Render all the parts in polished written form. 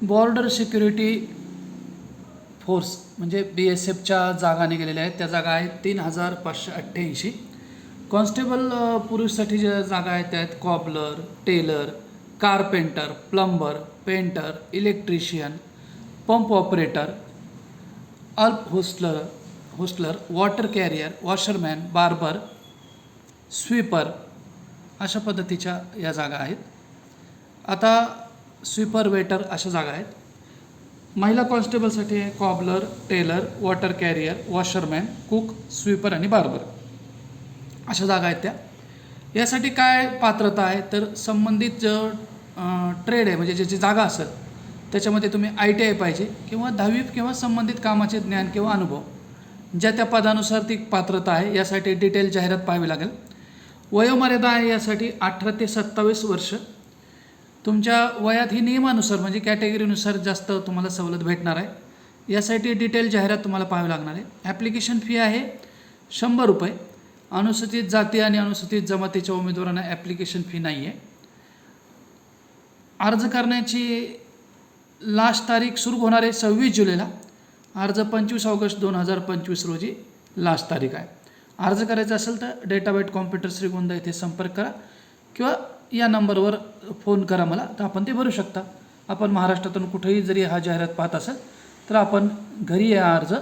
Border security force म्हणजे BSFच्या जागा निघालेल्या आहेत. त्या जागा आहेत 3588. कॉन्स्टेबल पुरुषसाठी ज्या जागा आहेत त्या आहेत cobbler, tailor, carpenter, plumber, painter, electrician, pump operator, अल्प hostler, water carrier, washerman, barber, sweeper अशा पद्धतीच्या या जागा आहेत. आता स्वीपर, वेटर अशा जागा आहेत. महिला कॉन्स्टेबलसाठी आहे cobbler, tailor, water carrier, washerman, cook, sweeper आणि बार्बर अशा जागा आहेत त्या. यासाठी काय पात्रता आहे तर संबंधित जो ट्रेड आहे म्हणजे ज्याची जागा असेल त्याच्यामध्ये तुम्ही ITI पाहिजे किंवा 10वी किंवा संबंधित कामाचे ज्ञान किंवा अनुभव ज्या त्या पदानुसार ती पात्रता आहे. यासाठी डिटेल जाहिरात पाहावी लागेल. वयोमर्यादा आहे यासाठी 18 ते 27 वर्ष. तुमच्या वयात ही नियमानुसार म्हणजे कॅटेगरीनुसार जास्त तुम्हाला सवलत भेटणार आहे. यासाठी डिटेल जाहिरात तुम्हाला पाहावी लागणार आहे. ॲप्लिकेशन फी आहे 100 रुपये. अनुसूचित जाती आणि अनुसूचित जमातीच्या उमेदवारांना ॲप्लिकेशन फी नाही आहे. अर्ज करण्याची लास्ट तारीख सुरू होणार आहे 26 जुलैला. अर्ज 25 ऑगस्ट 2025 रोजी लास्ट तारीख आहे. अर्ज करायचा असेल तर डेटाबेट कॉम्प्युटर श्रीगोंदा येथे संपर्क करा किंवा या नंबरवर फोन करा मला, तर आपण ते भरू शकता. आपण महाराष्ट्रातून कुठेही जरी हा जाहिरात पाहत असेल तर आपण घरी हा अर्ज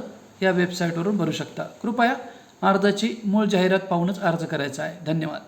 या वेबसाईटवरून भरू शकता. कृपया अर्जाची मूळ जाहिरात पाहूनच अर्ज करायचा आहे. धन्यवाद.